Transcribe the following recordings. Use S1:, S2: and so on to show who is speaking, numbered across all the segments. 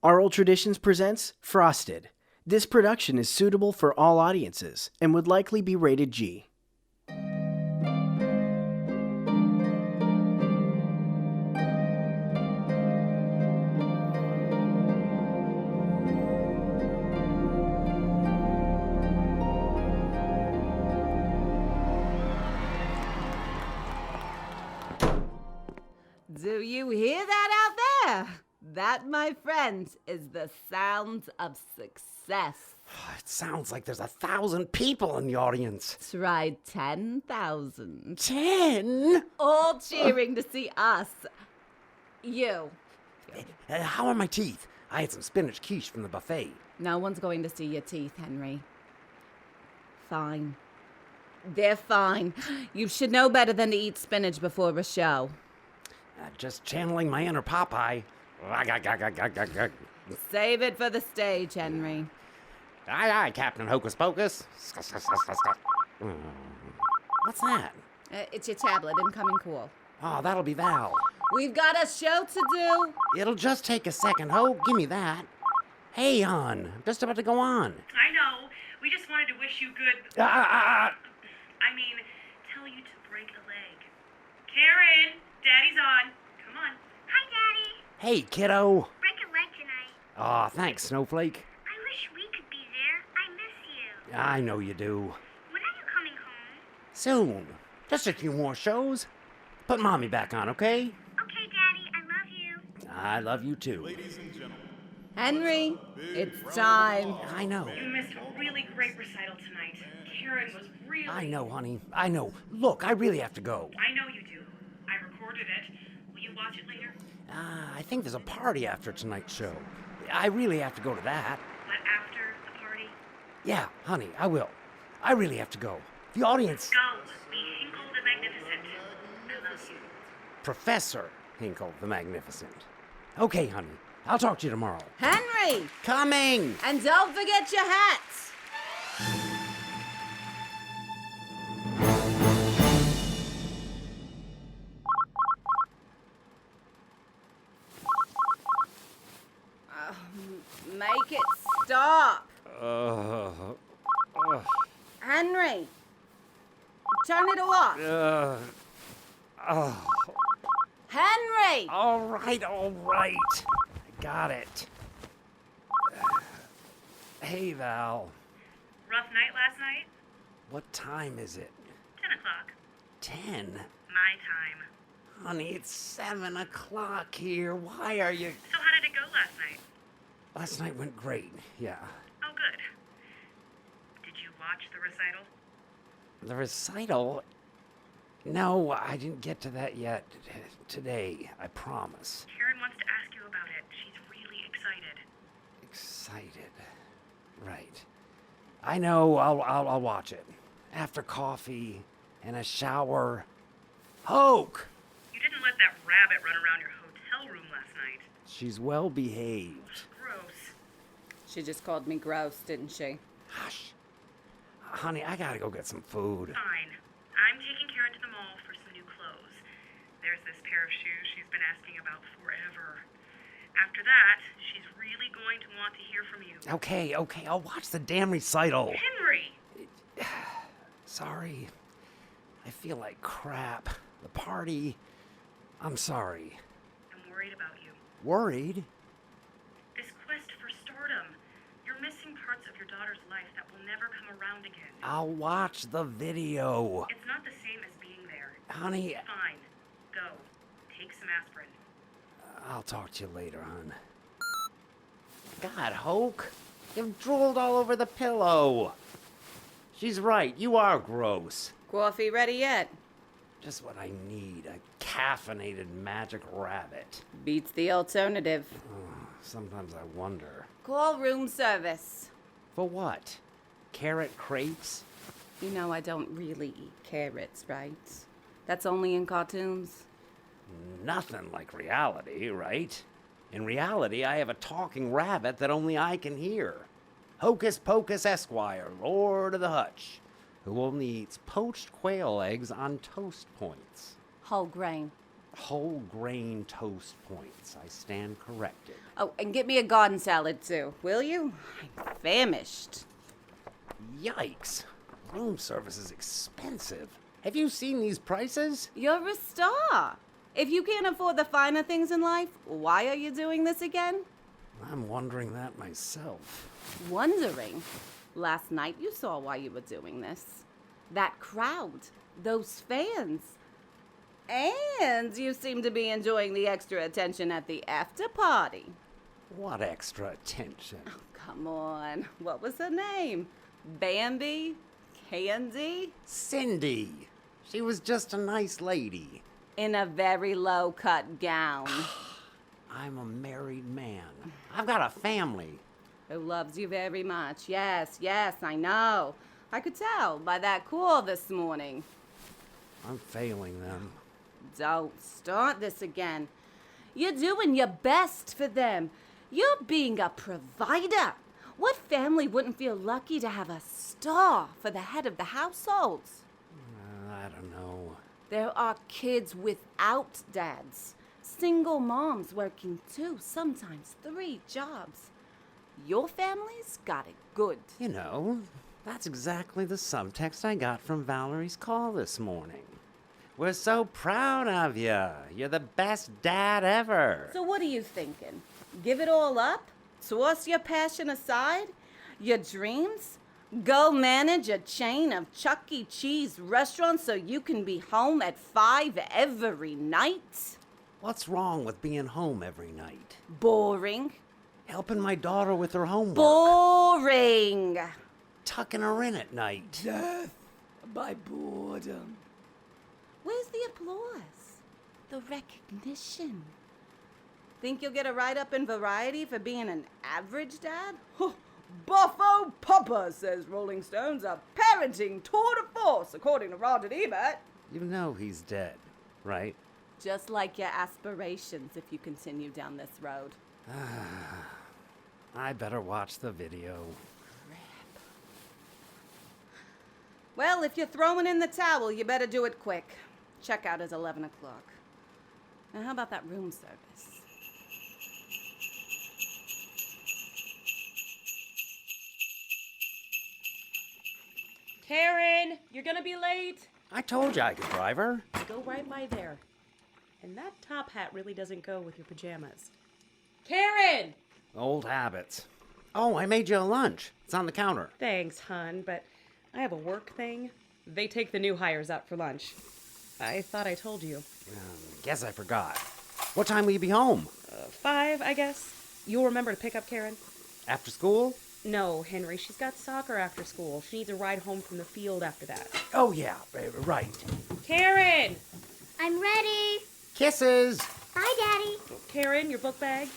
S1: Our Old Traditions presents Frosted. This production is suitable for all audiences and would likely be rated G.
S2: Do you hear that out there? That, my friends, is the sound of success.
S3: It sounds like there's 1,000 people in the audience.
S2: Try 10,000.
S3: 10?
S2: All cheering to see us. You.
S3: How are my teeth? I had some spinach quiche from the buffet.
S2: No one's going to see your teeth, Henry. Fine. They're fine. You should know better than to eat spinach before a show.
S3: Just channeling my inner Popeye.
S2: Save it for the stage, Henry.
S3: Aye, aye, Captain Hocus Pocus. What's that?
S2: It's your tablet, incoming call.
S3: Oh, that'll be Val.
S2: We've got a show to do.
S3: It'll just take a second, Ho. Give me that. Hey, hon. I'm just about to go on.
S4: I know. We just wanted to wish you good...
S3: Ah.
S4: I mean, tell you to break a leg. Karen, Daddy's on. Come on.
S5: Hi, Daddy.
S3: Hey, kiddo.
S5: Break a leg tonight.
S3: Aw, thanks, Snowflake.
S5: I wish we could be there. I miss you.
S3: I know you do.
S5: When are you coming home?
S3: Soon. Just a few more shows. Put Mommy back on, okay?
S5: Okay, Daddy. I love you.
S3: I love you too.
S6: Ladies and gentlemen,
S2: Henry, it's time.
S3: I know.
S4: You missed a really great recital tonight. Karen was really...
S3: I know, honey. I know. Look, I really have to go.
S4: I know you do. I recorded it. Will you watch it later?
S3: I think there's a party after tonight's show. I really have to go to that.
S4: But after the party?
S3: Yeah, honey, I will. I really have to go. The audience...
S4: Go. Be Hinkle the Magnificent. I love you.
S3: Professor Hinkle the Magnificent. Okay, honey. I'll talk to you tomorrow.
S2: Henry!
S3: Coming!
S2: And don't forget your hats. Make it stop. Henry, turn it off. Henry!
S3: All right. I got it. Hey, Val.
S4: Rough night last night?
S3: What time is it?
S4: 10 o'clock.
S3: 10?
S4: My time.
S3: Honey, it's 7 o'clock here. Why are you...
S4: So how did it go last night?
S3: Last night went great, yeah.
S4: Oh, good. Did you watch the recital?
S3: The recital? No, I didn't get to that yet. Today, I promise.
S4: Karen wants to ask you about it. She's really excited.
S3: Excited. Right. I know, I'll watch it. After coffee and a shower. Hoke!
S4: You didn't let that rabbit run around your hotel room last night.
S3: She's well behaved.
S4: Gross.
S2: She just called me gross, didn't she?
S3: Hush. Honey, I gotta go get some food.
S4: Fine. I'm taking Karen to the mall for some new clothes. There's this pair of shoes she's been asking about forever. After that, she's really going to want to hear from you.
S3: Okay, I'll watch the damn recital.
S4: Henry!
S3: Sorry. I feel like crap. The party. I'm sorry.
S4: I'm worried about you.
S3: Worried?
S4: This quest for stardom. You're missing parts of your daughter's life that will never come around again.
S3: I'll watch the video.
S4: It's not the same as being there.
S3: Honey,
S4: Fine. Go. Take some aspirin.
S3: I'll talk to you later, hon. God, Hoke. You've drooled all over the pillow. She's right. You are gross.
S2: Coffee ready yet?
S3: Just what I need. A caffeinated magic rabbit.
S2: Beats the alternative.
S3: Sometimes I wonder.
S2: Call room service.
S3: For what? Carrot crepes?
S2: You know I don't really eat carrots, right? That's only in cartoons.
S3: Nothing like reality, right? In reality, I have a talking rabbit that only I can hear. Hocus Pocus Esquire, Lord of the Hutch, who only eats poached quail eggs on toast points.
S2: Whole grain.
S3: Whole grain toast points. I stand corrected.
S2: Oh, and get me a garden salad, too, will you? I'm famished.
S3: Yikes. Room service is expensive. Have you seen these prices?
S2: You're a star. If you can't afford the finer things in life, why are you doing this again?
S3: I'm wondering that myself.
S2: Wondering? Last night you saw why you were doing this. That crowd, those fans. And you seem to be enjoying the extra attention at the after party.
S3: What extra attention?
S2: Oh, come on. What was her name? Bambi? Candy?
S3: Cindy. She was just a nice lady.
S2: In a very low-cut gown.
S3: I'm a married man. I've got a family.
S2: Who loves you very much. Yes, I know. I could tell by that call this morning.
S3: I'm failing them.
S2: Don't start this again. You're doing your best for them. You're being a provider. What family wouldn't feel lucky to have a star for the head of the household?
S3: I don't know.
S2: There are kids without dads. Single moms working 2, sometimes 3 jobs. Your family's got it good.
S3: You know, that's exactly the subtext I got from Valerie's call this morning. We're so proud of you. You're the best dad ever.
S2: So what are you thinking? Give it all up? Toss your passion aside? Your dreams? Go manage a chain of Chuck E. Cheese restaurants so you can be home at 5 every night?
S3: What's wrong with being home every night?
S2: Boring.
S3: Helping my daughter with her homework.
S2: Boring.
S3: Tucking her in at night.
S2: Death by boredom. Where's the applause? The recognition? Think you'll get a write-up in Variety for being an average dad? Buffo Papa, says Rolling Stone's a parenting tour de force, according to Roger Ebert.
S3: You know he's dead, right?
S2: Just like your aspirations if you continue down this road.
S3: I better watch the video.
S2: Well, if you're throwing in the towel, you better do it quick. Checkout is 11 o'clock. Now, how about that room service?
S6: Karen, you're gonna be late.
S3: I told you I could drive her.
S6: Go right by there. And that top hat really doesn't go with your pajamas. Karen!
S3: Old habits. Oh, I made you a lunch. It's on the counter.
S6: Thanks, hun, but I have a work thing. They take the new hires out for lunch. I thought I told you.
S3: Guess I forgot. What time will you be home?
S6: 5, I guess. You'll remember to pick up Karen?
S3: After school?
S6: No, Henry, she's got soccer after school. She needs a ride home from the field after that.
S3: Oh, yeah, right.
S6: Karen!
S5: I'm ready.
S3: Kisses!
S5: Bye, Daddy.
S6: Karen, your book bag.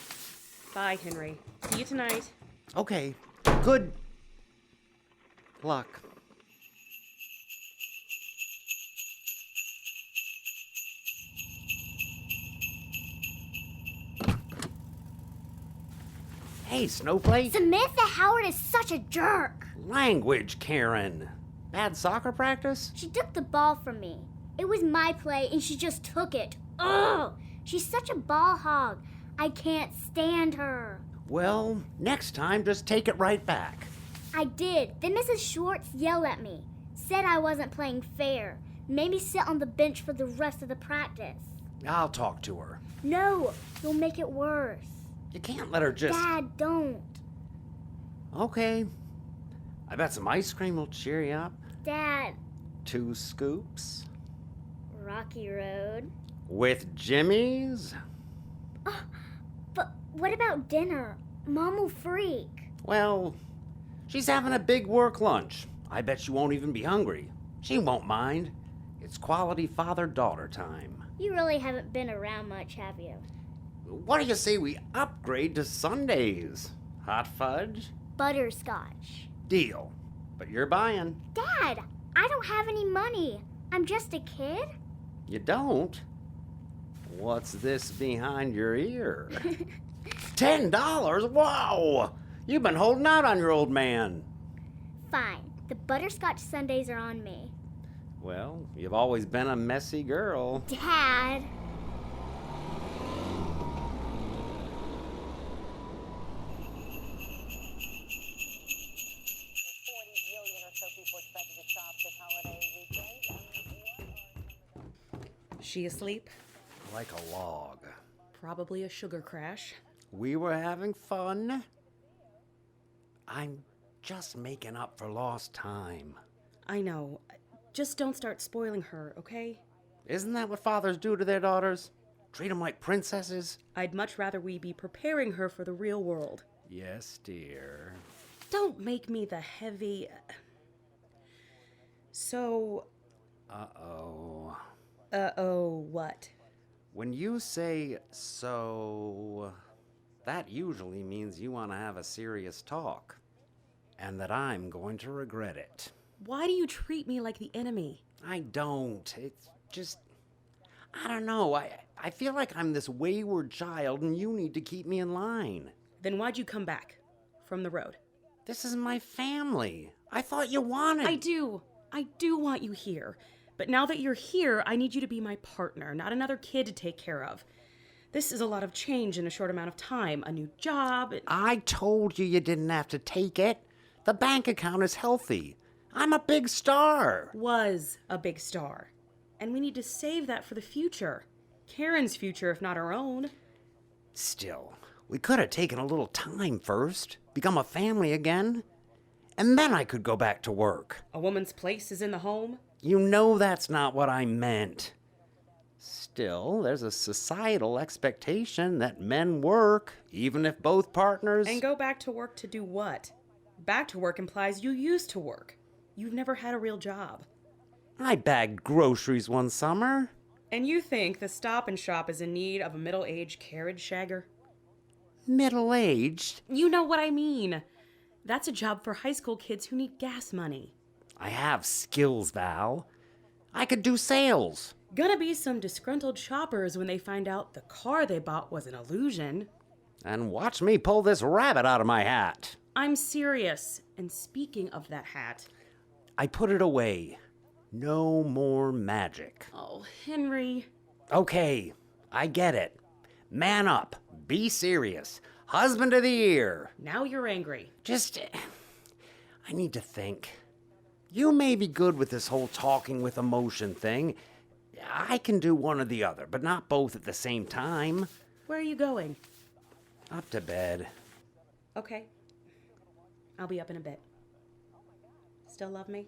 S6: Bye, Henry. See you tonight.
S3: Okay, good luck. Hey, Snowflake.
S5: Samantha Howard is such a jerk.
S3: Language, Karen. Bad soccer practice?
S5: She took the ball from me. It was my play, and she just took it. Ugh! She's such a ball hog. I can't stand her.
S3: Well, next time, just take it right back.
S5: I did. Then Mrs. Schwartz yelled at me. Said I wasn't playing fair. Made me sit on the bench for the rest of the practice.
S3: I'll talk to her.
S5: No, you'll make it worse.
S3: You can't let her just...
S5: Dad, don't.
S3: Okay. I bet some ice cream will cheer you up.
S5: Dad,
S3: 2 scoops.
S5: Rocky Road.
S3: With Jimmy's?
S5: But what about dinner? Mom will freak.
S3: Well, she's having a big work lunch. I bet she won't even be hungry. She won't mind. It's quality father-daughter time.
S5: You really haven't been around much, have you?
S3: What do you say we upgrade to Sundays? Hot fudge?
S5: Butterscotch.
S3: Deal. But you're buying.
S5: Dad, I don't have any money. I'm just a kid.
S3: You don't? What's this behind your ear? $10? Whoa! You've been holding out on your old man.
S5: Fine. The butterscotch sundaes are on me.
S3: Well, you've always been a messy girl.
S5: Dad.
S6: She asleep?
S3: Like a log.
S6: Probably a sugar crash.
S3: We were having fun. I'm just making up for lost time.
S6: I know. Just don't start spoiling her, okay?
S3: Isn't that what fathers do to their daughters? Treat them like princesses?
S6: I'd much rather we be preparing her for the real world.
S3: Yes, dear.
S6: Don't make me the heavy... So...
S3: Uh-oh.
S6: Uh-oh, what?
S3: When you say so, that usually means you want to have a serious talk. And that I'm going to regret it.
S6: Why do you treat me like the enemy?
S3: I don't. It's just... I don't know. I feel like I'm this wayward child and you need to keep me in line.
S6: Then why'd you come back? From the road?
S3: This is my family. I thought you wanted...
S6: I do want you here. But now that you're here, I need you to be my partner, not another kid to take care of. This is a lot of change in a short amount of time. A new job...
S3: I told you didn't have to take it. The bank account is healthy. I'm a big star.
S6: Was a big star. And we need to save that for the future. Karen's future, if not our own.
S3: Still, we could have taken a little time first, become a family again, and then I could go back to work.
S6: A woman's place is in the home.
S3: You know that's not what I meant. Still, there's a societal expectation that men work, even if both partners...
S6: And go back to work to do what? Back to work implies you used to work. You've never had a real job.
S3: I bagged groceries one summer.
S6: And you think the Stop and Shop is in need of a middle-aged carriage shagger?
S3: Middle-aged?
S6: You know what I mean. That's a job for high school kids who need gas money.
S3: I have skills, Val. I could do sales.
S6: Gonna be some disgruntled shoppers when they find out the car they bought was an illusion.
S3: And watch me pull this rabbit out of my hat.
S6: I'm serious. And speaking of that hat...
S3: I put it away. No more magic.
S6: Oh, Henry.
S3: Okay, I get it. Man up. Be serious. Husband of the year.
S6: Now you're angry.
S3: I need to think. You may be good with this whole talking with emotion thing. I can do one or the other, but not both at the same time.
S6: Where are you going?
S3: Up to bed.
S6: Okay. I'll be up in a bit. Still love me?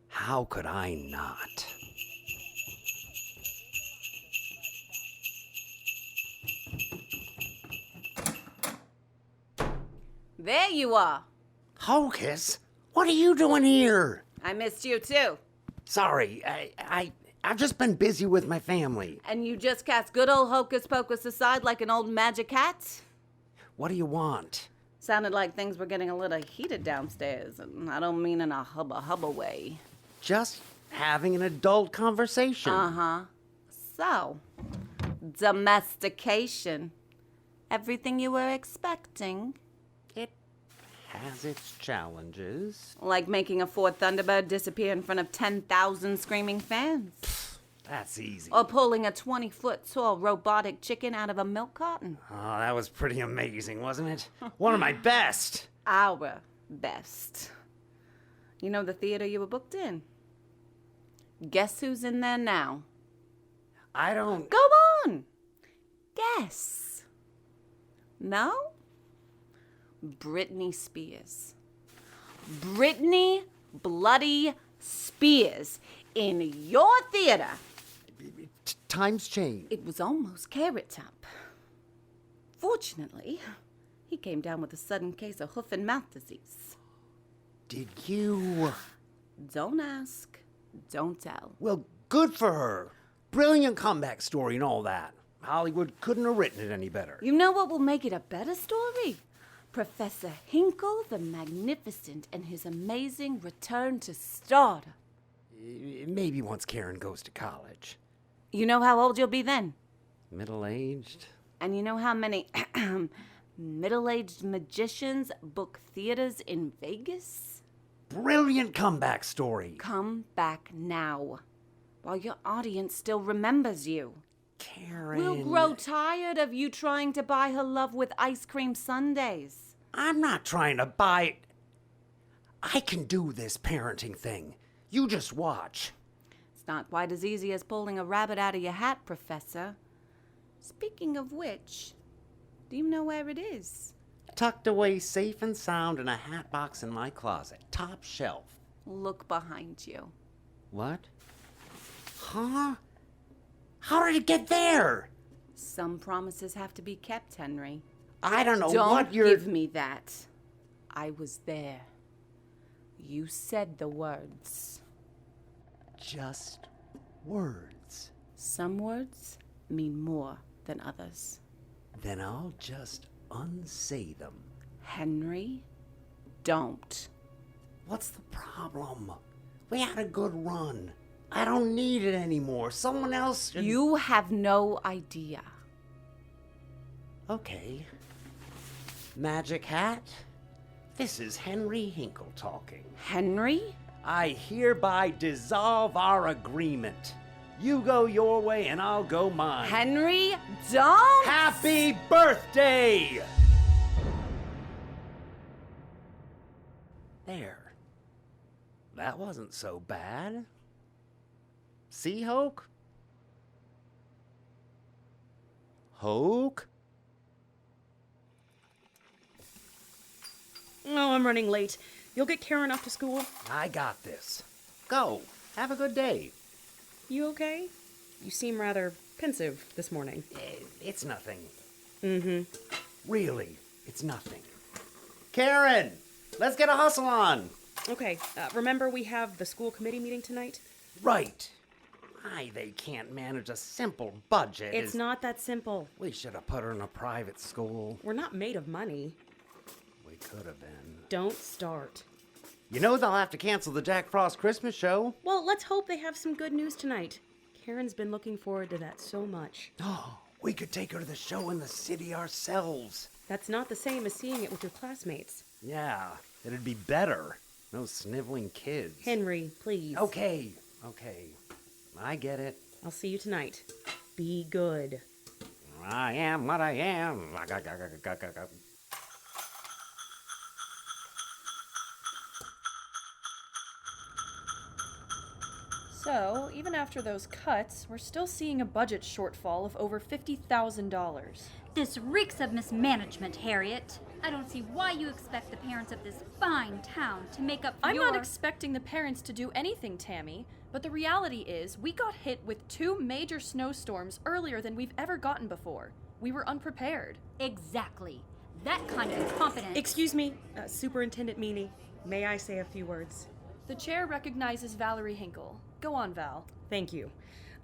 S3: How could I not?
S2: There you are.
S3: Hocus? What are you doing here?
S2: I missed you too.
S3: Sorry, I've just been busy with my family.
S2: And you just cast good old Hocus Pocus aside like an old magic hat?
S3: What do you want?
S2: Sounded like things were getting a little heated downstairs, and I don't mean in a hubba-hubba way.
S3: Just having an adult conversation.
S2: Uh-huh. So, domestication. Everything you were expecting.
S3: It has its challenges.
S2: Like making a fourth Thunderbird disappear in front of 10,000 screaming fans.
S3: That's easy.
S2: Or pulling a 20-foot tall robotic chicken out of a milk carton.
S3: Oh, that was pretty amazing, wasn't it? One of my best.
S2: Our best. You know the theater you were booked in? Guess who's in there now?
S3: I don't...
S2: Go on! Guess. No? Britney Spears. Britney bloody Spears in your theater.
S3: Times change.
S2: It was almost Carrot Top. Fortunately, he came down with a sudden case of hoof and mouth disease.
S3: Did you...
S2: Don't ask, don't tell.
S3: Well, good for her. Brilliant comeback story and all that. Hollywood couldn't have written it any better.
S2: You know what will make it a better story? Professor Hinkle the Magnificent and his amazing return to stardom.
S3: Maybe once Karen goes to college.
S2: You know how old you'll be then?
S3: Middle-aged?
S2: And you know how many middle-aged magicians book theaters in Vegas?
S3: Brilliant comeback story.
S2: Come back now, while your audience still remembers you.
S3: Karen...
S2: We'll grow tired of you trying to buy her love with ice cream sundaes.
S3: I'm not trying to buy... I can do this parenting thing. You just watch.
S2: It's not quite as easy as pulling a rabbit out of your hat, Professor. Speaking of which, do you know where it is?
S3: Tucked away safe and sound in a hat box in my closet. Top shelf.
S2: Look behind you.
S3: What? Huh? How did it get there?
S2: Some promises have to be kept, Henry.
S3: I don't know
S2: Don't
S3: what you're...
S2: give me that. I was there. You said the words.
S3: Just words.
S2: Some words mean more than others.
S3: Then I'll just unsay them.
S2: Henry, don't.
S3: What's the problem? We had a good run. I don't need it anymore. Someone else should...
S2: You have no idea.
S3: Okay. Magic hat? This is Henry Hinkle talking.
S2: Henry?
S3: I hereby dissolve our agreement. You go your way and I'll go mine.
S2: Henry, don't!
S3: Happy birthday! There. That wasn't so bad. See, Hoke? Hoke?
S6: Oh, I'm running late. You'll get Karen off to school?
S3: I got this. Go. Have a good day.
S6: You okay? You seem rather pensive this morning.
S3: It's nothing.
S6: Mm-hmm.
S3: Really, it's nothing. Karen, let's get a hustle on.
S6: Okay, remember we have the school committee meeting tonight?
S3: Right. They can't manage a simple budget.
S6: It's not that simple.
S3: We should have put her in a private school.
S6: We're not made of money.
S3: We could have been.
S6: Don't start.
S3: You know they'll have to cancel the Jack Frost Christmas show.
S6: Well, let's hope they have some good news tonight. Karen's been looking forward to that so much.
S3: Oh, we could take her to the show in the city ourselves.
S6: That's not the same as seeing it with your classmates.
S3: Yeah, it'd be better. No sniveling kids.
S6: Henry, please.
S3: Okay. I get it.
S6: I'll see you tonight. Be good.
S3: I am what I am.
S7: So, even after those cuts, we're still seeing a budget shortfall of over $50,000.
S5: This reeks of mismanagement, Harriet. I don't see why you expect the parents of this fine town to make up for
S7: I'm
S5: your...
S7: not expecting the parents to do anything, Tammy, but the reality is we got hit with 2 major snowstorms earlier than we've ever gotten before. We were unprepared.
S5: Exactly. That kind of incompetence...
S6: Excuse me, Superintendent Meany. May I say a few words?
S7: The chair recognizes Valerie Hinkle. Go on, Val.
S6: Thank you.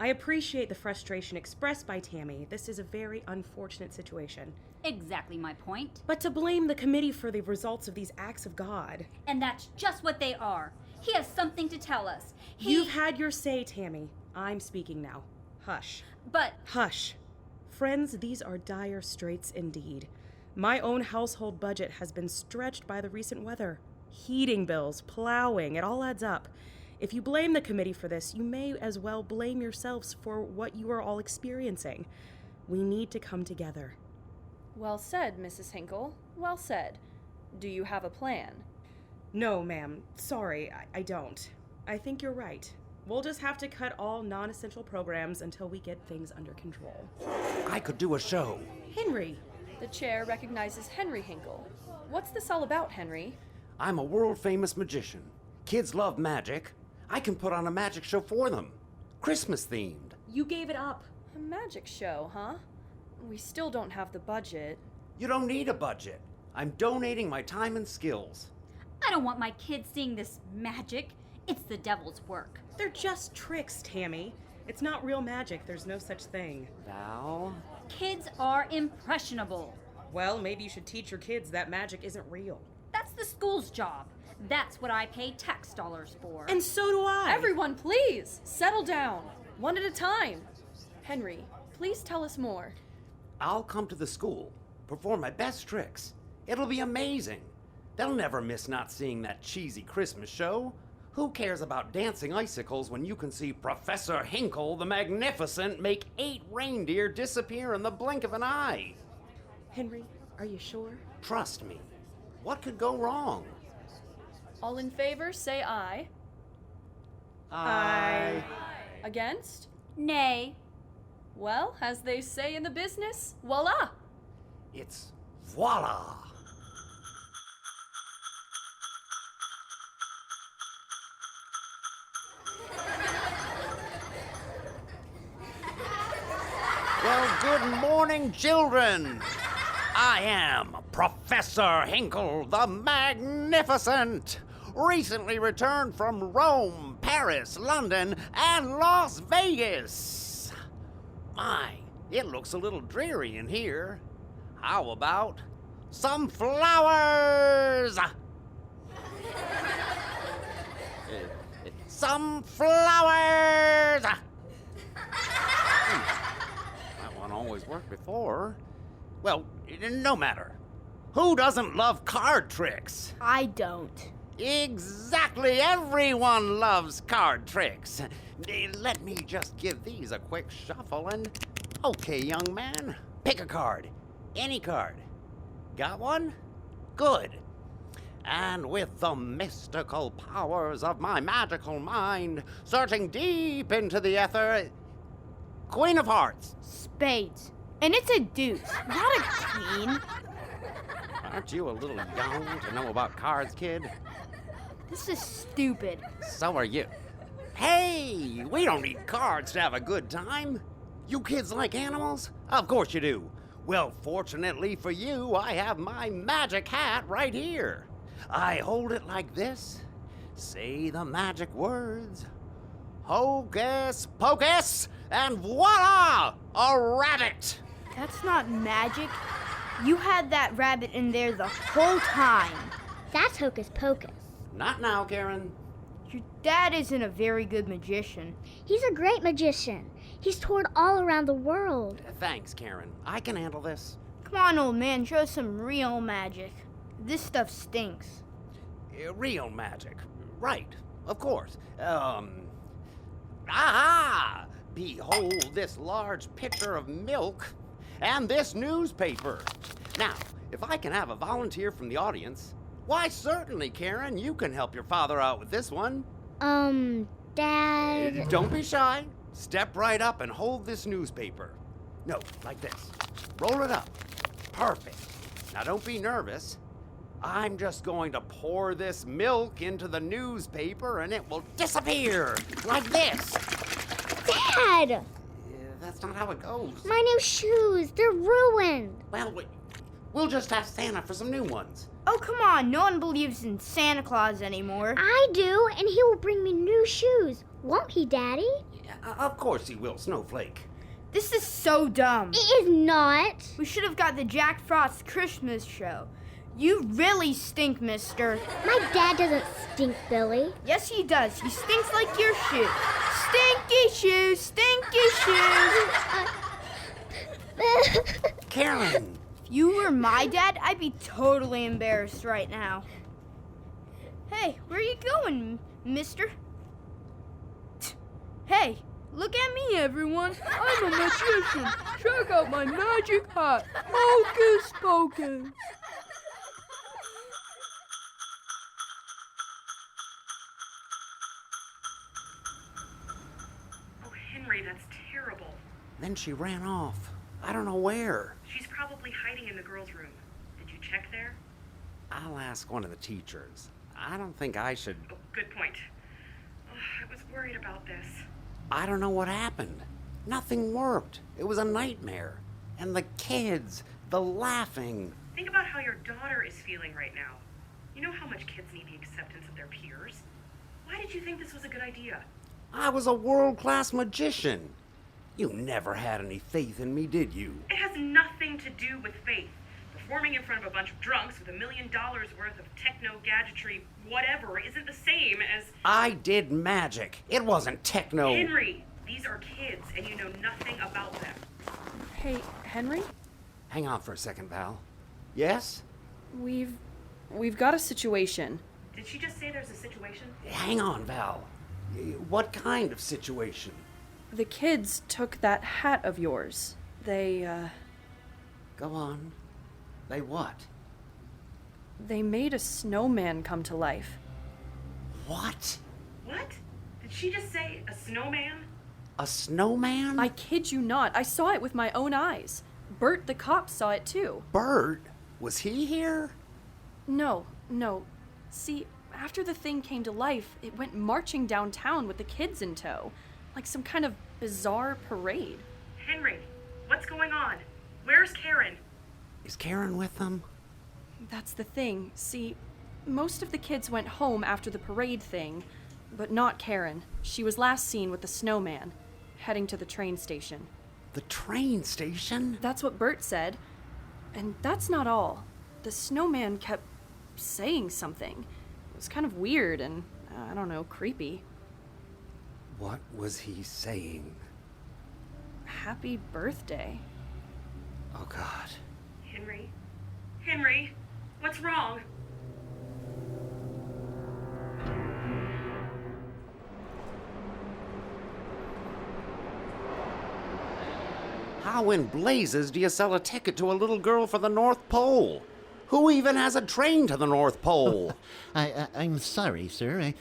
S6: I appreciate the frustration expressed by Tammy. This is a very unfortunate situation.
S5: Exactly my point.
S6: But to blame the committee for the results of these acts of God...
S5: And that's just what they are. He has something to tell us.
S6: You've had your say, Tammy. I'm speaking now. Hush.
S5: But...
S6: Hush. Friends, these are dire straits indeed. My own household budget has been stretched by the recent weather. Heating bills, plowing, it all adds up. If you blame the committee for this, you may as well blame yourselves for what you are all experiencing. We need to come together.
S7: Well said, Mrs. Hinkle. Well said. Do you have a plan?
S6: No, ma'am. Sorry, I don't. I think you're right. We'll just have to cut all non-essential programs until we get things under control.
S3: I could do a show.
S6: Henry!
S7: The chair recognizes Henry Hinkle. What's this all about, Henry?
S3: I'm a world-famous magician. Kids love magic. I can put on a magic show for them. Christmas-themed.
S6: You gave it up.
S7: A magic show, huh? We still don't have the budget.
S3: You don't need a budget. I'm donating my time and skills.
S5: I don't want my kids seeing this magic. It's the devil's work.
S6: They're just tricks, Tammy. It's not real magic. There's no such thing.
S3: Val?
S5: Kids are impressionable.
S6: Well, maybe you should teach your kids that magic isn't real.
S5: That's the school's job. That's what I pay tax dollars for.
S6: And so do I.
S7: Everyone, please, settle down. One at a time. Henry, please tell us more.
S3: I'll come to the school, perform my best tricks. It'll be amazing. They'll never miss not seeing that cheesy Christmas show. Who cares about dancing icicles when you can see Professor Hinkle the Magnificent make 8 reindeer disappear in the blink of an eye?
S6: Henry, are you sure?
S3: Trust me. What could go wrong?
S7: All in favor, say aye.
S3: Aye.
S7: Against?
S5: Nay.
S7: Well, as they say in the business, voila!
S3: It's voila! Well, good morning, children. I am Professor Hinkle the Magnificent, recently returned from Rome, Paris, London, and Las Vegas. My, it looks a little dreary in here. How about some flowers? Some flowers! That one always worked before. Well, no matter. Who doesn't love card tricks?
S5: I don't.
S3: Exactly, everyone loves card tricks. Let me just give these a quick shuffle and... Okay, young man, pick a card. Any card. Got one? Good. And with the mystical powers of my magical mind searching deep into the ether... Queen of Hearts.
S8: Spades. And it's a deuce, not a queen.
S3: Aren't you a little young to know about cards, kid?
S8: This is stupid.
S3: So are you. Hey, we don't need cards to have a good time. You kids like animals? Of course you do. Well, fortunately for you, I have my magic hat right here. I hold it like this. Say the magic words. Hocus Pocus, and voila! A rabbit!
S8: That's not magic. You had that rabbit in there the whole time.
S5: That's Hocus Pocus.
S3: Not now, Karen.
S8: Your dad isn't a very good magician.
S5: He's a great magician. He's toured all around the world.
S3: Thanks, Karen. I can handle this.
S8: Come on, old man, show some real magic. This stuff stinks.
S3: Real magic. Right, of course. Aha! Behold this large pitcher of milk and this newspaper. Now, if I can have a volunteer from the audience, why certainly, Karen, you can help your father out with this one.
S5: Dad...
S3: Don't be shy. Step right up and hold this newspaper. No, like this. Roll it up. Perfect. Now don't be nervous. I'm just going to pour this milk into the newspaper and it will disappear. Like this.
S5: Dad!
S3: That's not how it goes.
S5: My new shoes, they're ruined.
S3: Well, we'll just ask Santa for some new ones.
S8: Oh, come on, no one believes in Santa Claus anymore.
S5: I do, and he will bring me new shoes. Won't he, Daddy?
S3: Yeah, of course he will, Snowflake.
S8: This is so dumb.
S5: It is not.
S8: We should have got the Jack Frost Christmas show. You really stink, mister.
S5: My dad doesn't stink, Billy.
S8: Yes, he does. He stinks like your shoes. Stinky shoes, stinky shoes.
S3: Karen!
S8: If you were my dad, I'd be totally embarrassed right now. Hey, where are you going, mister? Hey, look at me, everyone. I'm a magician. Check out my magic hat. Hocus Pocus.
S4: Oh, Henry, that's terrible.
S3: Then she ran off. I don't know where.
S4: She's probably hiding in the girls' room. Did you check there?
S3: I'll ask one of the teachers. I don't think I should...
S4: Oh, good point. Oh, I was worried about this.
S3: I don't know what happened. Nothing worked. It was a nightmare. And the kids, the laughing.
S4: Think about how your daughter is feeling right now. You know how much kids need the acceptance of their peers? Why did you think this was a good idea?
S3: I was a world-class magician. You never had any faith in me, did you?
S4: It has nothing to do with faith. Performing in front of a bunch of drunks with $1 million worth of techno-gadgetry whatever isn't the same as...
S3: I did magic. It wasn't techno...
S4: Henry, these are kids, and you know nothing about them.
S7: Hey, Henry?
S3: Hang on for a second, Val. Yes?
S7: We've got a situation.
S4: Did she just say there's a situation?
S3: Hang on, Val. What kind of situation?
S7: The kids took that hat of yours. They
S3: Go on. They what?
S7: They made a snowman come to life.
S3: What?
S4: What? Did she just say a snowman?
S3: A snowman?
S7: I kid you not. I saw it with my own eyes. Bert, the cop, saw it too.
S3: Bert? Was he here?
S7: No. See, after the thing came to life, it went marching downtown with the kids in tow. Like some kind of bizarre parade.
S4: Henry, what's going on? Where's Karen?
S3: Is Karen with them?
S7: That's the thing. See, most of the kids went home after the parade thing, but not Karen. She was last seen with the Snowman, heading to the train station.
S3: The train station?
S7: That's what Bert said. And that's not all. The Snowman kept saying something. It was kind of weird and, I don't know, creepy.
S3: What was he saying?
S7: Happy birthday.
S3: Oh, God.
S4: Henry, what's wrong?
S3: How in blazes do you sell a ticket to a little girl for the North Pole? Who even has a train to the North Pole?
S9: I'm sorry, sir.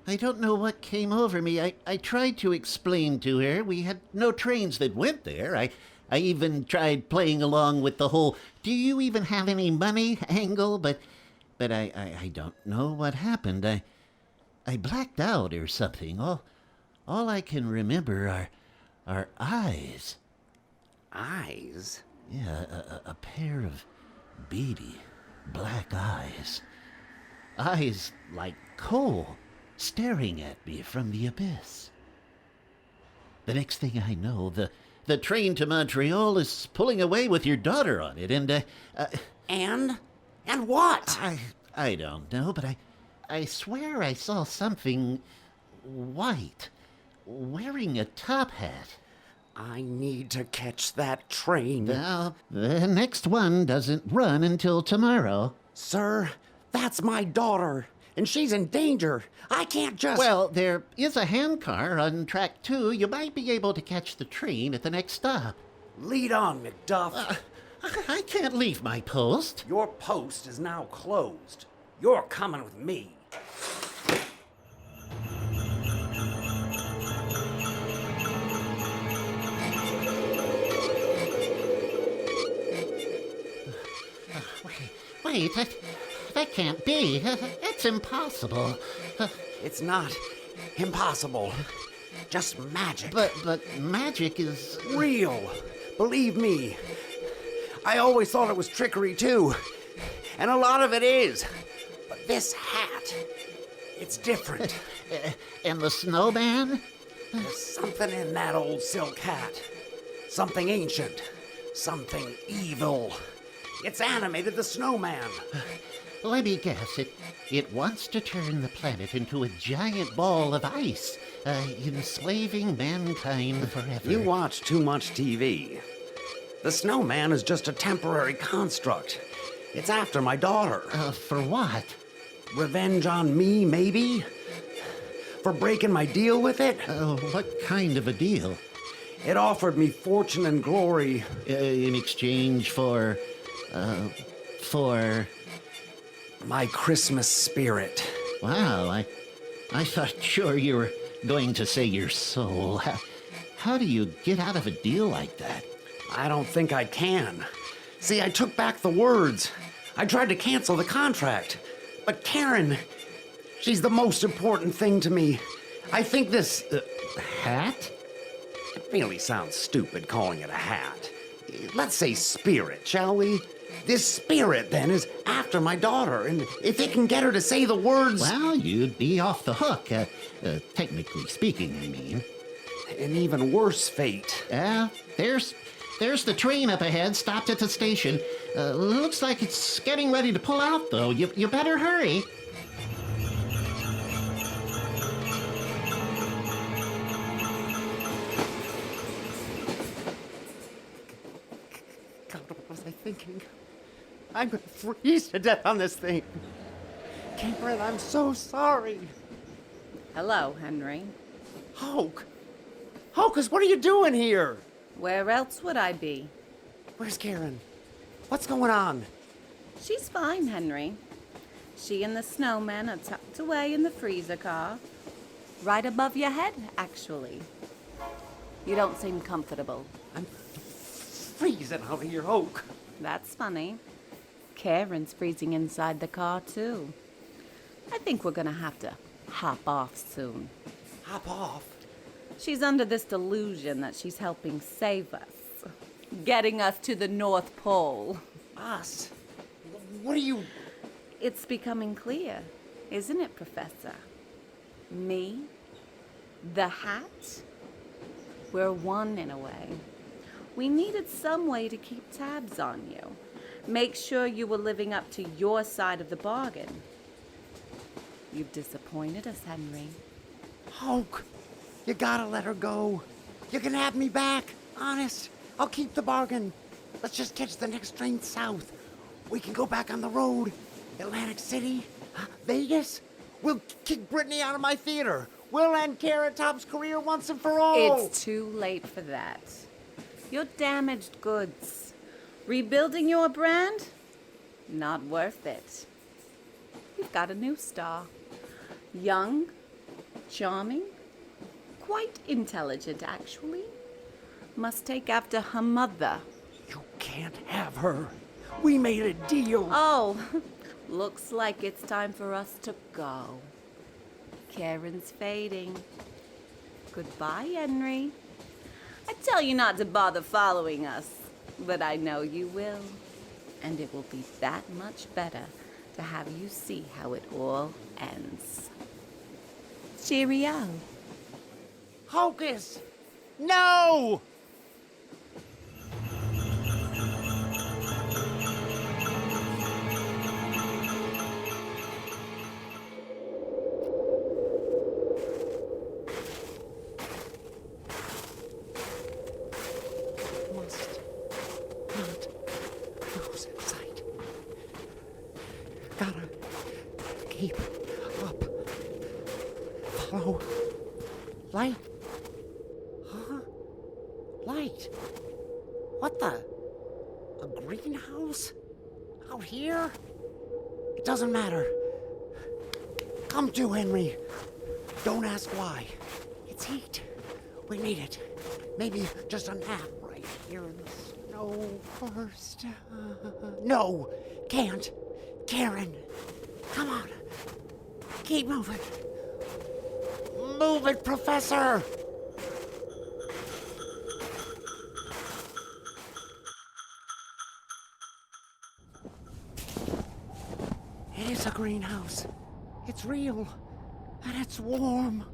S9: I don't know what came over me. I tried to explain to her we had no trains that went there. I even tried playing along with the whole "do you even have any money" angle, but I don't know what happened. I blacked out or something. All I can remember are eyes.
S3: Eyes?
S9: Yeah, a pair of beady black eyes. Eyes like coal, staring at me from the abyss. The next thing I know, the train to Montreal is pulling away with your daughter on it, and
S3: And what?
S9: I don't know, but I swear I saw something white, wearing a top hat.
S3: I need to catch that train.
S9: Now, the next one doesn't run until tomorrow.
S3: Sir, that's my daughter, and she's in danger. I can't just...
S9: Well, there is a handcar on track 2. You might be able to catch the train at the next stop.
S3: Lead on, McDuff.
S9: I can't leave my post.
S3: Your post is now closed. You're coming with me.
S9: Wait, that can't be. It's impossible.
S3: It's not impossible. Just magic.
S9: But magic is...
S3: real. Believe me. I always thought it was trickery, too. And a lot of it is. But this hat, it's different.
S9: And the snowman?
S3: There's something in that old silk hat. Something ancient. Something evil. It's animated the snowman.
S9: Let me guess. It wants to turn the planet into a giant ball of ice, enslaving mankind forever.
S3: You watch too much TV. The snowman is just a temporary construct. It's after my daughter.
S9: For what?
S3: Revenge on me, maybe? For breaking my deal with it?
S9: What kind of a deal?
S3: It offered me fortune and glory.
S9: In exchange for
S3: my Christmas spirit.
S9: Wow, I thought sure you were going to say your soul. How do you get out of a deal like that?
S3: I don't think I can. See, I took back the words. I tried to cancel the contract. But Karen, she's the most important thing to me. I think this...
S9: hat?
S3: It really sounds stupid calling it a hat. Let's say spirit, shall we? This spirit, then, is after my daughter, and if it can get her to say the words...
S9: Well, you'd be off the hook, technically speaking, I mean.
S3: An even worse fate.
S9: There's the train up ahead, stopped at the station. Looks like it's getting ready to pull out, though. You better hurry.
S3: God, what was I thinking? I'm gonna freeze to death on this thing. Karen, I'm so sorry.
S2: Hello, Henry.
S3: Hocus, what are you doing here?
S2: Where else would I be?
S3: Where's Karen? What's going on?
S2: She's fine, Henry. She and the snowman are tucked away in the freezer car. Right above your head, actually. You don't seem comfortable.
S3: I'm freezing out here, Hoke.
S2: That's funny. Karen's freezing inside the car, too. I think we're gonna have to hop off soon.
S3: Hop off.
S2: She's under this delusion that she's helping save us. Getting us to the North Pole.
S3: Us? What are you...
S2: It's becoming clear, isn't it, Professor? Me, the hat, we're one in a way. We needed some way to keep tabs on you. Make sure you were living up to your side of the bargain. You've disappointed us, Henry.
S3: Hoke, you gotta let her go. You can have me back. Honest. I'll keep the bargain. Let's just catch the next train south. We can go back on the road. Atlantic City, Vegas. We'll kick Brittany out of my theater. We'll end Carrot Top's career once and for all.
S2: It's too late for that. You're damaged goods. Rebuilding your brand? Not worth it. You've got a new star. Young, charming, quite intelligent, actually. Must take after her mother.
S3: You can't have her. We made a deal.
S2: Oh, looks like it's time for us to go. Karen's fading. Goodbye, Henry. I tell you not to bother following us, but I know you will. And it will be that much better to have you see how it all ends. Cheerio.
S3: Hocus! No! Must not lose sight. Gotta keep up. Follow light. Huh? Light? What the? A greenhouse? Out here? It doesn't matter. Come to, Henry. Don't ask why. It's heat. We need it. Maybe just a nap right here in the snow first. No, can't. Karen, come on. Keep moving. Move it, Professor! It is a greenhouse. It's real. And it's warm.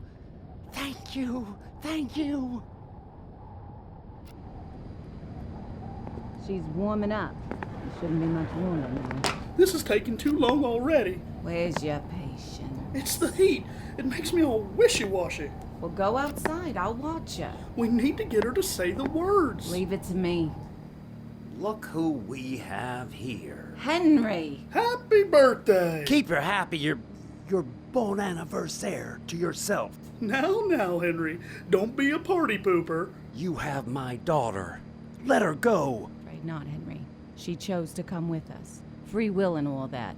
S3: Thank you. Thank you.
S2: She's warming up. It shouldn't be much warmer now.
S10: This is taking too long already.
S2: Where's your patience?
S10: It's the heat. It makes me all wishy-washy.
S2: Well, go outside. I'll watch her.
S10: We need to get her to say the words.
S2: Leave it to me.
S3: Look who we have here.
S2: Henry!
S10: Happy birthday!
S3: Keep your happy, your bon anniversaire to yourself.
S10: Now, Henry. Don't be a party pooper.
S3: You have my daughter. Let her go.
S2: Afraid not, Henry. She chose to come with us. Free will and all that.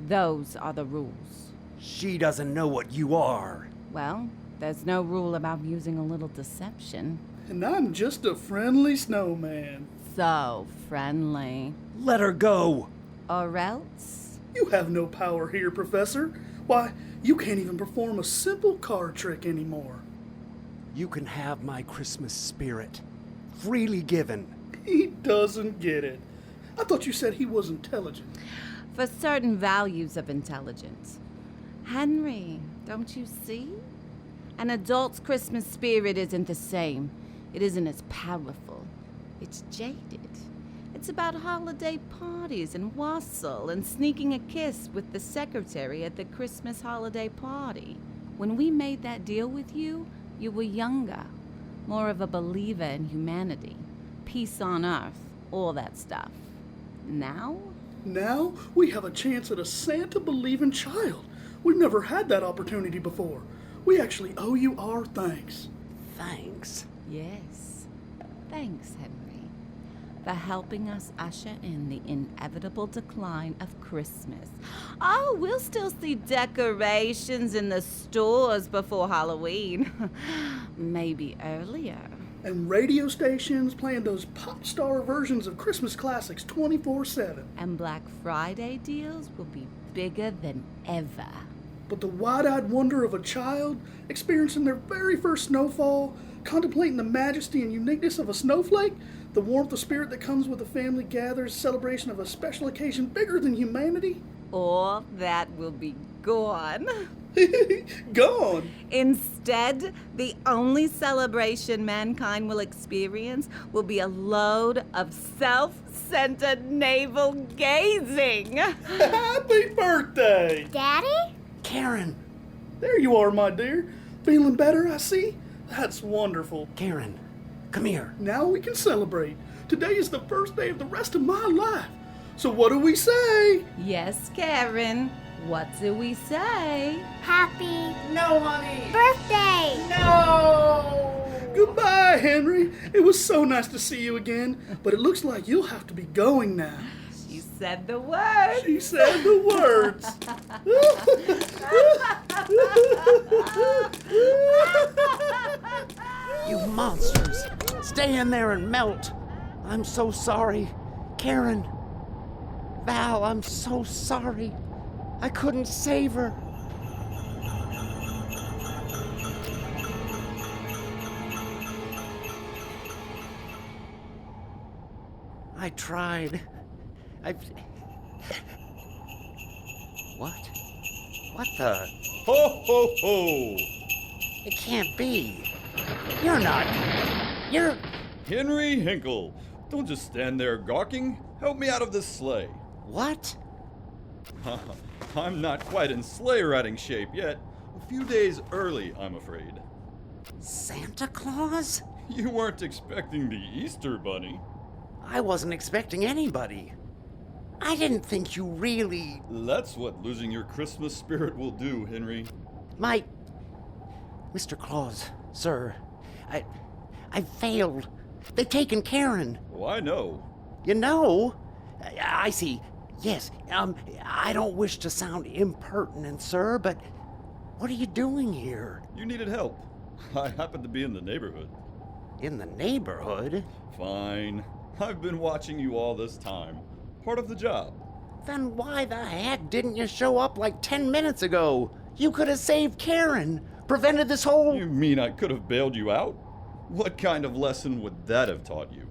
S2: Those are the rules.
S3: She doesn't know what you are.
S2: Well, there's no rule about using a little deception.
S10: And I'm just a friendly snowman.
S2: So friendly.
S3: Let her go.
S2: Or else?
S10: You have no power here, Professor. Why, you can't even perform a simple card trick anymore.
S3: You can have my Christmas spirit. Freely given.
S10: He doesn't get it. I thought you said he was intelligent.
S2: For certain values of intelligence. Henry, don't you see? An adult's Christmas spirit isn't the same. It isn't as powerful. It's jaded. It's about holiday parties and wassail and sneaking a kiss with the secretary at the Christmas holiday party. When we made that deal with you, you were younger, more of a believer in humanity, peace on earth, all that stuff. Now?
S10: Now we have a chance at a Santa-believing child. We've never had that opportunity before. We actually owe you our thanks.
S3: Thanks.
S2: Yes. Thanks, Henry, for helping us usher in the inevitable decline of Christmas. Oh, we'll still see decorations in the stores before Halloween. Maybe earlier.
S10: And radio stations playing those pop star versions of Christmas classics 24/7.
S2: And Black Friday deals will be bigger than ever.
S10: But the wide-eyed wonder of a child experiencing their very first snowfall, contemplating the majesty and uniqueness of a snowflake, the warmth of spirit that comes with a family gathers, celebration of a special occasion bigger than humanity.
S2: All that will be gone.
S10: Gone.
S2: Instead, the only celebration mankind will experience will be a load of self-centered navel gazing.
S10: Happy birthday!
S5: Daddy?
S3: Karen!
S10: There you are, my dear. Feeling better, I see? That's wonderful.
S3: Karen, come here.
S10: Now we can celebrate. Today is the first day of the rest of my life. So what do we say?
S2: Yes, Karen. What do we say?
S5: Happy
S3: No, honey!
S5: birthday!
S3: No!
S10: Goodbye, Henry. It was so nice to see you again, but it looks like you'll have to be going now.
S2: She said the word.
S10: She said the words.
S3: You monsters! Stay in there and melt! I'm so sorry. Karen. Val, I'm so sorry. I couldn't save her. I tried. What? What the?
S11: Ho, ho, ho!
S3: It can't be. You're not. You're.
S11: Henry Hinkle, don't just stand there gawking. Help me out of this sleigh.
S3: What?
S11: I'm not quite in sleigh riding shape yet. A few days early, I'm afraid.
S3: Santa Claus?
S11: You weren't expecting the Easter Bunny.
S3: I wasn't expecting anybody. I didn't think you really.
S11: That's what losing your Christmas spirit will do, Henry.
S3: Mr. Claus, sir, I failed. They've taken Karen.
S11: Oh, I know.
S3: You know? I see. Yes, I don't wish to sound impertinent, sir, but what are you doing here?
S11: You needed help. I happen to be in the neighborhood.
S3: In the neighborhood?
S11: Fine. I've been watching you all this time. Part of the job.
S3: Then why the heck didn't you show up like 10 minutes ago? You could have saved Karen, prevented this whole...
S11: You mean I could have bailed you out? What kind of lesson would that have taught you?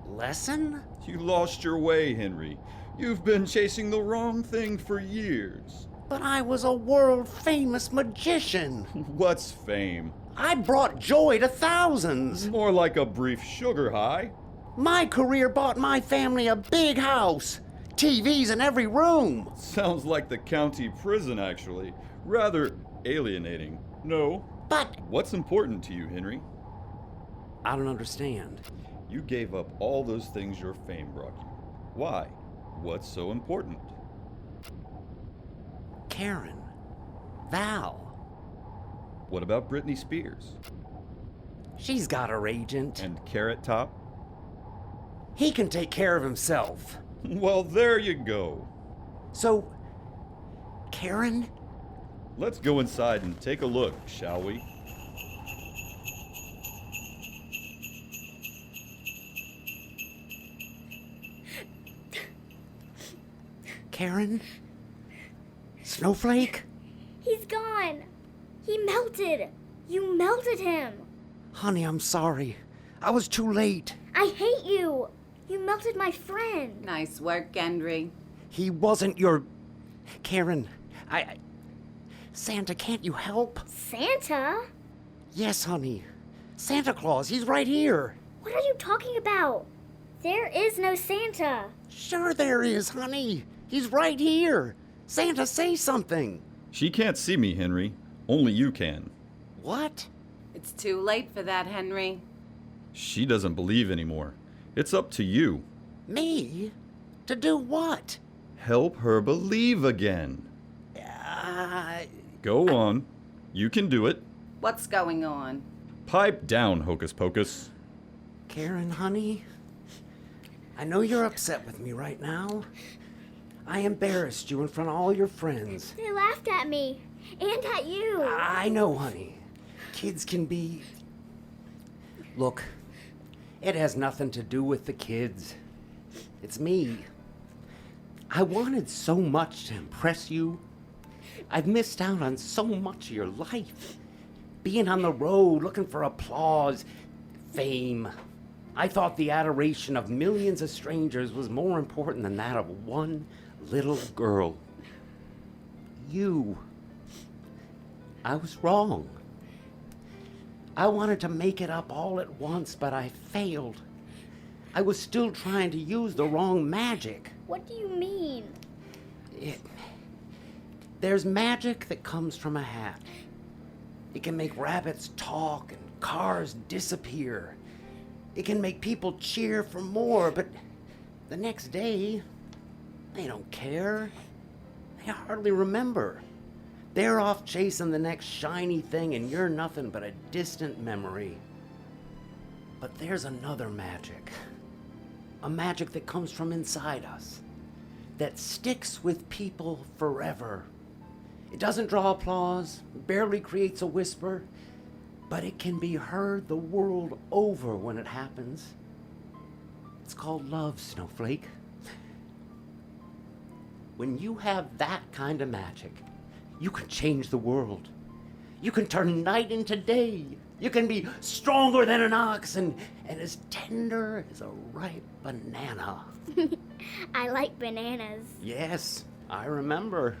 S3: Lesson?
S11: You lost your way, Henry. You've been chasing the wrong thing for years.
S3: But I was a world-famous magician.
S11: What's fame?
S3: I brought joy to thousands.
S11: More like a brief sugar high.
S3: My career bought my family a big house. TVs in every room.
S11: Sounds like the county prison, actually. Rather alienating. No.
S3: But...
S11: What's important to you, Henry?
S3: I don't understand.
S11: You gave up all those things your fame brought you. Why? What's so important?
S3: Karen. Val.
S11: What about Britney Spears?
S3: She's got her agent.
S11: And Carrot Top?
S3: He can take care of himself.
S11: Well, there you go.
S3: So, Karen?
S11: Let's go inside and take a look, shall we?
S3: Karen? Snowflake?
S5: He's gone. He melted. You melted him.
S3: Honey, I'm sorry. I was too late.
S5: I hate you. You melted my friend.
S2: Nice work, Henry.
S3: He wasn't your... Karen, Santa, can't you help?
S5: Santa?
S3: Yes, honey. Santa Claus, he's right here.
S5: What are you talking about? There is no Santa.
S3: Sure there is, honey. He's right here. Santa, say something.
S11: She can't see me, Henry. Only you can.
S3: What?
S2: It's too late for that, Henry.
S11: She doesn't believe anymore. It's up to you.
S3: Me? To do what?
S11: Help her believe again. Go on. You can do it.
S2: What's going on?
S11: Pipe down, Hocus Pocus.
S3: Karen, honey, I know you're upset with me right now. I embarrassed you in front of all your friends.
S5: They laughed at me. And at you.
S3: I know, honey. Kids can be... Look, it has nothing to do with the kids. It's me. I wanted so much to impress you. I've missed out on so much of your life. Being on the road, looking for applause, fame. I thought the adoration of millions of strangers was more important than that of one little girl. You. I was wrong. I wanted to make it up all at once, but I failed. I was still trying to use the wrong magic.
S5: What do you mean?
S3: There's magic that comes from a hat. It can make rabbits talk and cars disappear. It can make people cheer for more, but the next day, they don't care. They hardly remember. They're off chasing the next shiny thing, and you're nothing but a distant memory. But there's another magic. A magic that comes from inside us, that sticks with people forever. It doesn't draw applause, barely creates a whisper, but it can be heard the world over when it happens. It's called love, Snowflake. When you have that kind of magic, you can change the world. You can turn night into day. You can be stronger than an ox and as tender as a ripe banana.
S5: I like bananas.
S3: Yes, I remember.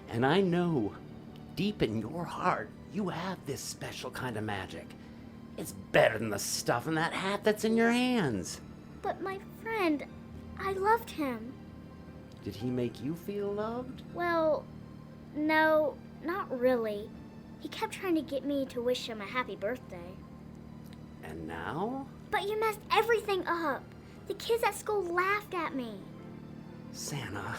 S3: And I know, deep in your heart, you have this special kind of magic. It's better than the stuff in that hat that's in your hands.
S5: But my friend, I loved him.
S3: Did he make you feel loved?
S5: Well, no, not really. He kept trying to get me to wish him a happy birthday.
S3: And now?
S5: But you messed everything up. The kids at school laughed at me.
S3: Santa,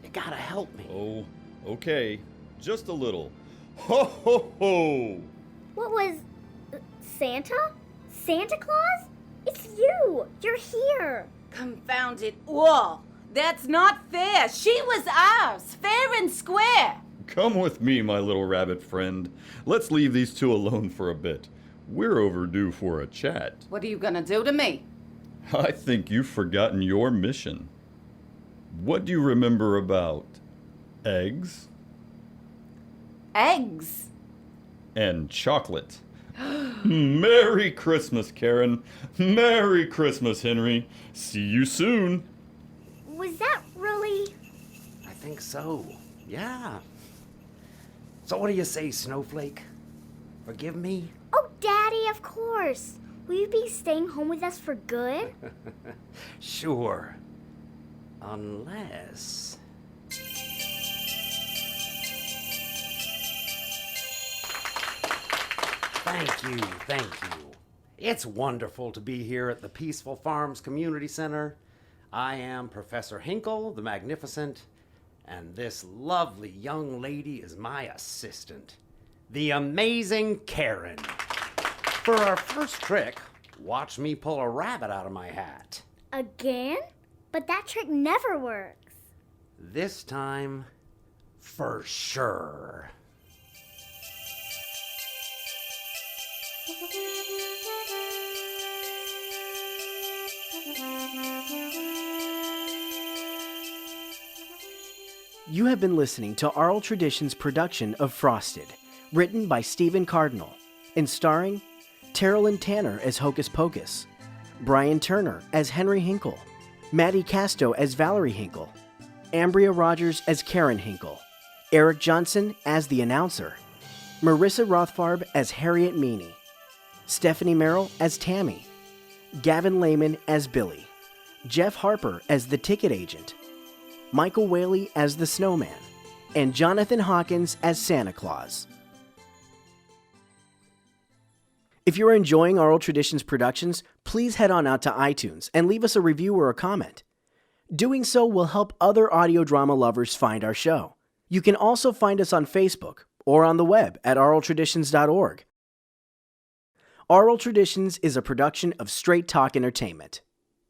S3: you gotta help me.
S11: Oh, okay. Just a little. Ho, ho, ho!
S5: What was... Santa? Santa Claus? It's you! You're here!
S2: Confound it all! That's not fair! She was ours! Fair and square!
S11: Come with me, my little rabbit friend. Let's leave these two alone for a bit. We're overdue for a chat.
S2: What are you gonna do to me?
S11: I think you've forgotten your mission. What do you remember about eggs
S2: Eggs?
S11: and chocolate? Merry Christmas, Karen. Merry Christmas, Henry. See you soon.
S5: Was that really...
S3: I think so. Yeah. So what do you say, Snowflake? Forgive me?
S5: Oh, Daddy, of course. Will you be staying home with us for good?
S3: Sure. Unless... Thank you. It's wonderful to be here at the Peaceful Farms Community Center. I am Professor Hinkle, the Magnificent, and this lovely young lady is my assistant, the amazing Karen. For our first trick, watch me pull a rabbit out of my hat.
S5: Again? But that trick never works.
S3: This time, for sure.
S1: You have been listening to Oral Traditions' production of Frosted, written by Steven Cardinal, and starring Teralyn Tanner as Hocus Pocus, Brian Turner as Henry Hinkle, Maddie Casto as Valerie Hinkle, Ambria Rogers as Karen Hinkle, Eric Johnson as the announcer, Marrisa Rothfarb as Harriet Meany, Stephanie Merrill as Tammy, Gavin Lahmon as Billy, Jeff Harper as the ticket agent, Michael Whaley as the Snowman, and Jonathan Hawkins as Santa Claus. If you're enjoying Oral Traditions productions, please head on out to iTunes and leave us a review or a comment. Doing so will help other audio drama lovers find our show. You can also find us on Facebook or on the web at oraltraditions.org. Oral Traditions is a production of Straight Talk Entertainment.